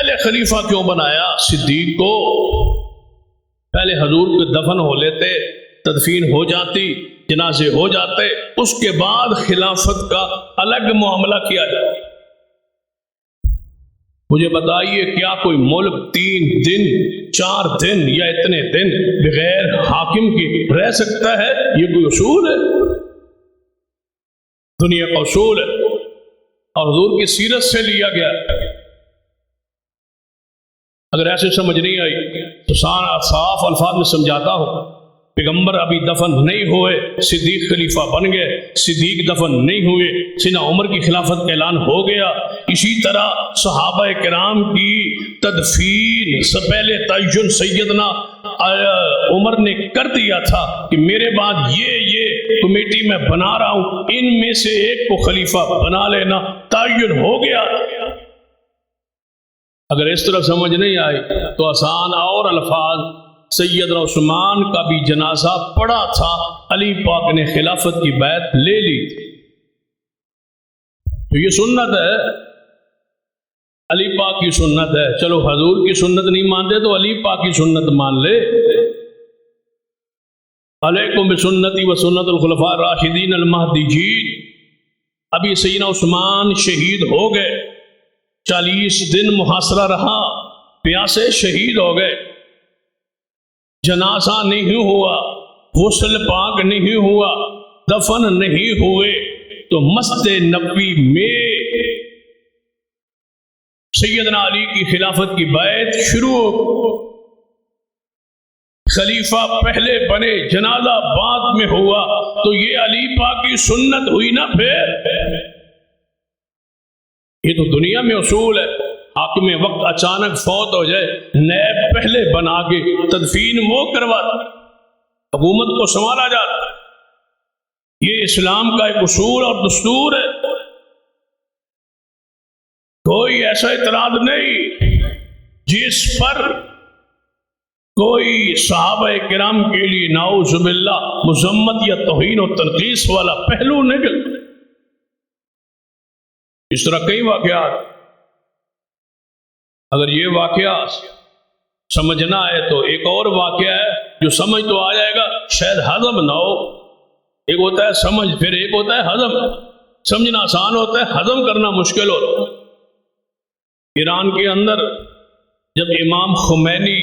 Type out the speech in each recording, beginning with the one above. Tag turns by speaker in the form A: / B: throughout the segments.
A: پہلے خلیفہ کیوں بنایا صدیق کو؟ پہلے حضور کے دفن ہو لیتے، تدفین ہو جاتی، جنازے ہو جاتے، اس کے بعد خلافت کا الگ معاملہ کیا جائے۔ مجھے بتائیے کیا کوئی ملک 3 دن 4 دن یا اتنے دن بغیر حاکم کی رہ سکتا ہے؟ یہ کوئی اصول ہے؟ دنیا کا اصول ہے اور حضور کی سیرت سے لیا گیا۔ اگر ایسے سمجھ نہیں آئی تو صاف الفاظ میں سمجھاتا ہوں۔ پیغمبر ابھی دفن نہیں ہوئے، صدیق خلیفہ بن گئے، صدیق دفن نہیں ہوئے، سیدنا عمر کی خلافت کا اعلان ہو گیا۔ اسی طرح صحابہ کرام کی تدفین سے پہلے تعین سیدنا عمر نے کر دیا تھا کہ میرے بعد یہ کمیٹی میں بنا رہا ہوں، ان میں سے ایک کو خلیفہ بنا لینا، تعین ہو گیا۔ اگر اس طرح سمجھ نہیں آئی تو آسان اور الفاظ، سیدنا عثمان کا بھی جنازہ پڑا تھا، علی پاک نے خلافت کی بیعت لے لی تھی، تو یہ سنت ہے، علی پاک کی سنت ہے۔ چلو حضور کی سنت نہیں مانتے تو علی پاک کی سنت مان لے۔ علیکم بسنتی و سنت الخلفاء الراشدین المہدیین۔ ابھی سیدنا عثمان شہید ہو گئے، 40 دن محاصرہ رہا، پیاسے شہید ہو گئے، جنازہ نہیں ہوا، غسل پاک نہیں ہوا، دفن نہیں ہوئے، تو مسجد نبوی میں سیدنا علی کی خلافت کی بیعت شروع ہو۔ خلیفہ پہلے بنے، جنازہ بعد میں ہوا، تو یہ علی پاک کی سنت ہوئی نا۔ پھر یہ تو دنیا میں اصول ہے، حاکم وقت اچانک فوت ہو جائے، نیب پہلے بنا کے تدفین وہ کرواتا، حکومت کو سنبھالا جاتا۔ یہ اسلام کا ایک اصول اور دستور ہے، کوئی ایسا اعتراض نہیں جس پر کوئی صحابہ کرام کے لیے نعوذ باللہ مذمت یا توہین و تنقیص والا پہلو نکل۔ اس طرح کئی واقعات، اگر یہ واقعہ سمجھنا ہے تو ایک اور واقعہ ہے جو سمجھ تو آ جائے گا، شاید ہضم نہ ہو۔ ایک ہوتا ہے سمجھ، پھر ایک ہوتا ہے ہضم۔ سمجھنا آسان ہوتا ہے، ہضم کرنا مشکل ہوتا ہے۔ ایران کے اندر جب امام خمینی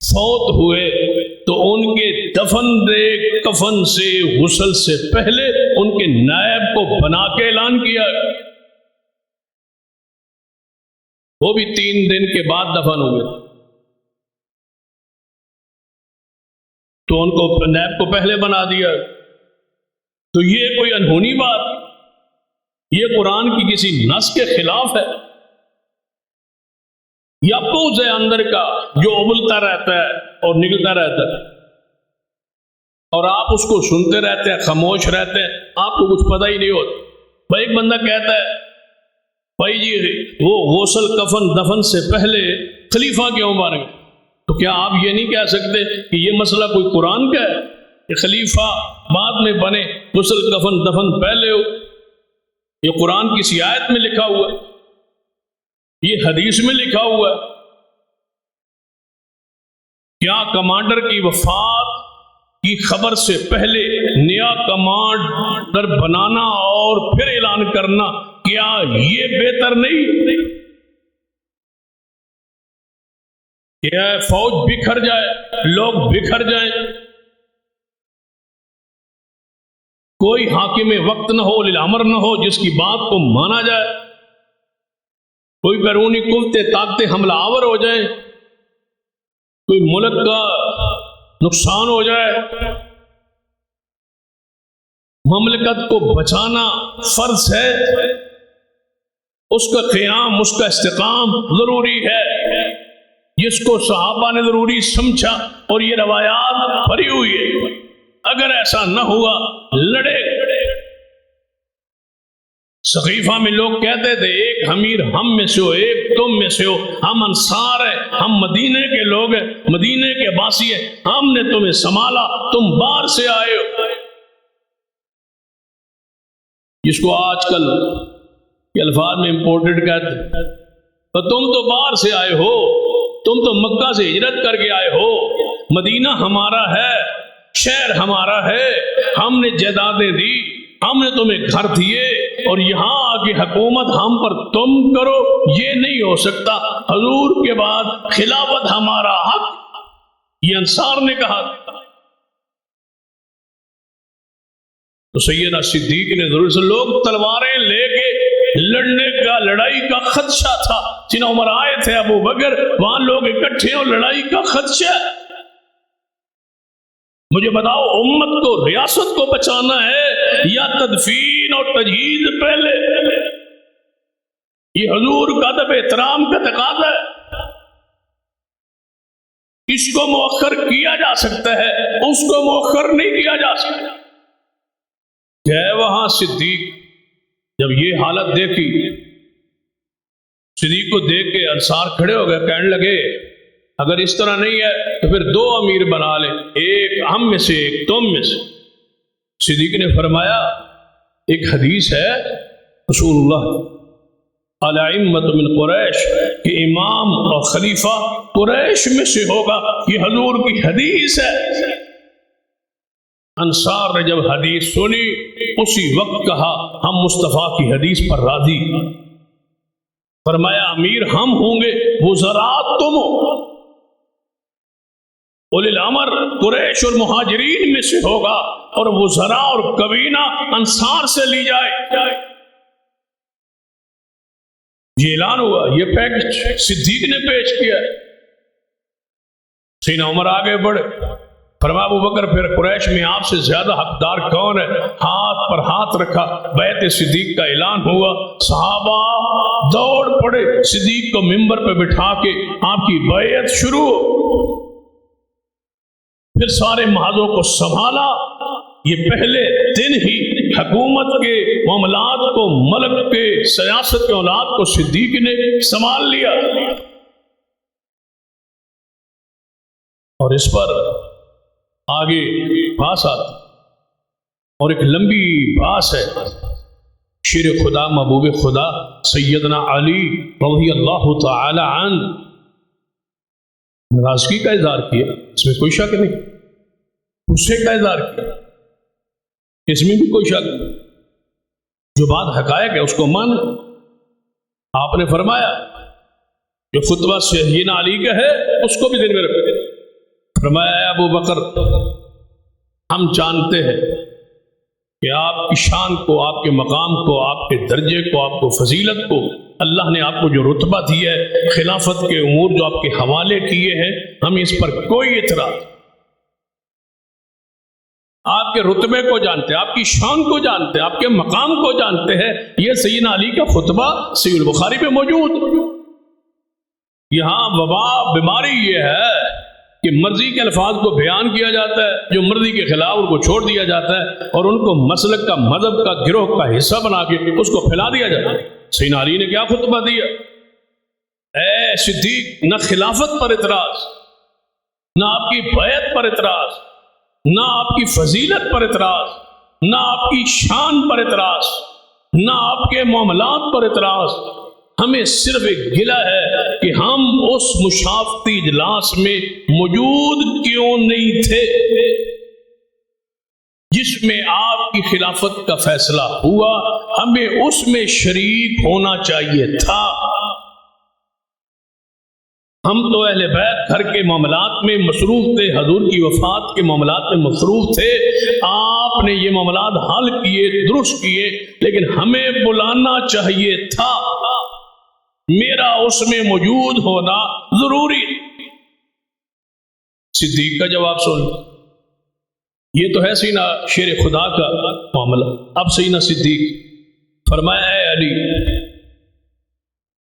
A: فوت ہوئے تو ان کے کفن سے غسل سے پہلے ان کے نائب کو بنا کے اعلان کیا، وہ بھی 3 دن کے بعد دفن ہوئے، تو ان کو نائب کو پہلے بنا دیا۔ تو یہ کوئی انہونی بات، یہ قرآن کی کسی نص کے خلاف ہے یا پوز ہے اندر کا جو ابلتا رہتا ہے اور نکلتا رہتا ہے، اور آپ اس کو سنتے رہتے ہیں، خاموش رہتے ہیں، آپ کو کچھ پتہ ہی نہیں ہوتا۔ بھائی ایک بندہ کہتا ہے بھائی جی وہ غسل کفن دفن سے پہلے خلیفہ کیوں بن گئے، تو کیا آپ یہ نہیں کہہ سکتے کہ یہ مسئلہ کوئی قرآن کا ہے کہ خلیفہ بعد میں بنے، غسل کفن دفن پہلے ہو؟ یہ قرآن کی آیت میں لکھا ہوا ہے، یہ حدیث میں لکھا ہوا ہے۔ کیا کمانڈر کی وفات کی خبر سے پہلے نیا کمانڈر بنانا اور پھر اعلان کرنا، کیا یہ بہتر نہیں؟ کیا فوج بکھر جائے، لوگ بکھر جائیں، کوئی حاکم وقت نہ ہو، للامر نہ ہو جس کی بات کو مانا جائے، کوئی بیرونی قوتیں طاقتیں حملہ آور ہو جائیں، کوئی ملک کا نقصان ہو جائے، مملکت کو بچانا فرض ہے، اس کا قیام، اس کا استقام ضروری ہے، جس کو صحابہ نے ضروری سمجھا اور یہ روایات بھری ہوئی ہے۔ اگر ایسا نہ ہوا، لڑے۔ سقیفہ میں لوگ کہتے تھے ایک امیر ہم میں سے ہو، ایک تم میں سے ہو، ہم انصار ہیں، ہم مدینے کے لوگ ہیں، مدینے کے باسی ہیں، ہم نے تمہیں سنبھالا، تم باہر سے آئے ہو۔ جس کو آج کل کے الفاظ میں امپورٹڈ کہتے ہیں، تو تم تو باہر سے آئے ہو، تم تو مکہ سے ہجرت کر کے آئے ہو، مدینہ ہمارا ہے، شہر ہمارا ہے، ہم نے جائیدادیں دی، ہم نے تمہیں گھر دیے، اور یہاں آگے حکومت ہم پر تم کرو، یہ نہیں ہو سکتا، حضور کے بعد خلافت ہمارا حق، یہ انصار نے کہا۔ تو سیدنا صدیق نے ضرور سے، لوگ تلواریں لے کے لڑنے کا، لڑائی کا خدشہ تھا، سیدنا عمر آئے تھے، ابو بکر، وہاں لوگ اکٹھے اور لڑائی کا خدشہ ہے۔ مجھے بتاؤ، امت کو، ریاست کو بچانا ہے یا تدفین اور تجہیز پہلے؟ یہ حضور کا ادب احترام کا تقاضا ہے، اس کو مؤخر کیا جا سکتا ہے، اس کو مؤخر نہیں کیا جا سکتا۔ گئے وہاں صدیق، جب یہ حالت دیکھی، صدیق کو دیکھ کے انصار کھڑے ہو گئے، کہنے لگے اگر اس طرح نہیں ہے تو پھر دو امیر بنا لے، ایک ہم میں سے ایک تم میں سے۔ صدیق نے فرمایا، ایک حدیث ہے رسول اللہ الائمۃ من قریش کہ امام اور خلیفہ قریش میں سے ہوگا، یہ حضور کی حدیث ہے۔ انصار نے جب حدیث سنی اسی وقت کہا ہم مصطفیٰ کی حدیث پر راضی۔ فرمایا امیر ہم ہوں گے، وزراء تم ہو، اولی الامر قریش اور مہاجرین میں سے ہوگا، اور وزراء اور کابینہ انصار سے لی جائے۔ یہ اعلان ہوا، یہ پیکج صدیق نے پیش کیا۔ سیدنا عمر آگے بڑھے، فرمایا ابو بکر پھر قریش میں آپ سے زیادہ حقدار کون ہے؟ ہاتھ پر ہاتھ رکھا، بیعت صدیق کا اعلان ہوا، صحابہ دوڑ پڑے، صدیق کو منبر پہ بٹھا کے آپ کی بیعت شروع۔ پھر سارے محاذوں کو سنبھالا، یہ پہلے دن ہی حکومت کے معاملات کو، ملک کے سیاست کے اولاد کو صدیق نے سنبھال لیا۔ اور اس پر آگے بحث آتی، اور ایک لمبی بحث ہے۔ شیر خدا، محبوب خدا سیدنا علی رضی اللہ تعالی عنہ ناراضگی کا اظہار کیا، اس میں کوئی شک نہیں، غصے کا اظہار کیا، اس میں بھی کوئی شک نہیں، جو بات حقائق ہے اس کو مان۔ آپ نے فرمایا جو خطبہ سیدنا علی کا ہے اس کو بھی دن میں رکھو۔ فرمایا اے ابو بکر، ہم جانتے ہیں کہ آپ کی شان کو، آپ کے مقام کو، آپ کے درجے کو، آپ کو فضیلت کو، اللہ نے آپ کو جو رتبہ دیا ہے، خلافت کے امور جو آپ کے حوالے کیے ہیں، ہمیں اس پر کوئی اعتراض۔ آپ کے رتبے کو جانتے ہیں، آپ کی شان کو جانتے ہیں، آپ کے مقام کو جانتے ہیں۔ یہ سیدنا علی کا خطبہ صحیح البخاری پہ موجود۔ یہاں وبا، بیماری یہ ہے کہ مرضی کے الفاظ کو بیان کیا جاتا ہے، جو مرضی کے خلاف ان کو چھوڑ دیا جاتا ہے، اور ان کو مسلک کا، مذہب کا، گروہ کا حصہ بنا کے اس کو پھیلا دیا جاتا ہے۔ سیدنا علی نے کیا خطبہ دیا؟ اے صدیق، نہ خلافت پر اعتراض، نہ آپ کی بیعت پر اعتراض، نہ آپ کی فضیلت پر اعتراض، نہ آپ کی شان پر اعتراض، نہ آپ کے معاملات پر اعتراض، ہمیں صرف ایک گلہ ہے کہ ہم اس مشافتی اجلاس میں موجود کیوں نہیں تھے جس میں آپ کی خلافت کا فیصلہ ہوا، ہمیں اس میں شریک ہونا چاہیے تھا۔ ہم تو اہل بیت گھر کے معاملات میں مصروف تھے، حضور کی وفات کے معاملات میں مصروف تھے، آپ نے یہ معاملات حل کیے، درست کیے، لیکن ہمیں بلانا چاہیے تھا، میرا اس میں موجود ہونا ضروری۔ صدیق کا جواب سن، یہ تو ہے سینا شیر خدا کا معاملہ۔ اب سینا صدیق فرمایا اے علی،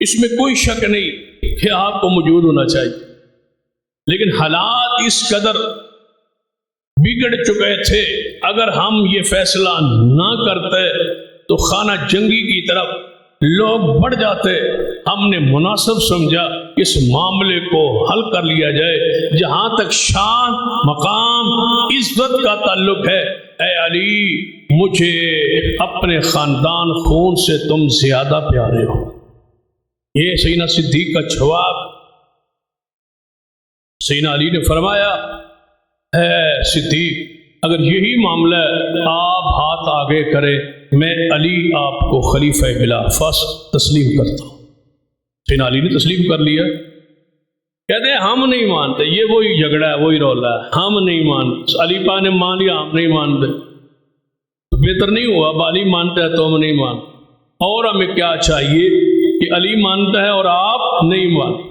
A: اس میں کوئی شک نہیں کہ آپ کو موجود ہونا چاہیے، لیکن حالات اس قدر بگڑ چکے تھے، اگر ہم یہ فیصلہ نہ کرتے تو خانہ جنگی کی طرف لوگ بڑھ جاتے۔ ہم نے مناسب سمجھا کہ اس معاملے کو حل کر لیا جائے۔ جہاں تک شان، مقام، عزت کا تعلق ہے، اے علی، مجھے اپنے خاندان خون سے تم زیادہ پیارے ہو، یہ سیدنا صدیق کا جواب۔ سیدنا علی نے فرمایا اے صدیق اگر یہی معاملہ ہے آپ ہاتھ آگے کریں، میں علی آپ کو خلیفہ بلا فصل تسلیم کرتا ہوں۔ سیدنا علی نے تسلیم کر لیا۔ کہتے ہیں ہم نہیں مانتے، یہ وہی جھگڑا ہے، وہی رولا ہے، ہم نہیں مانتے۔ علی پاک نے مان لیا، ہم نہیں مانتے، بہتر نہیں ہوا؟ اب علی مانتا ہے تو ہم نہیں مانتے، اور ہمیں کیا چاہیے کہ علی مانتا ہے اور آپ نہیں مانتے۔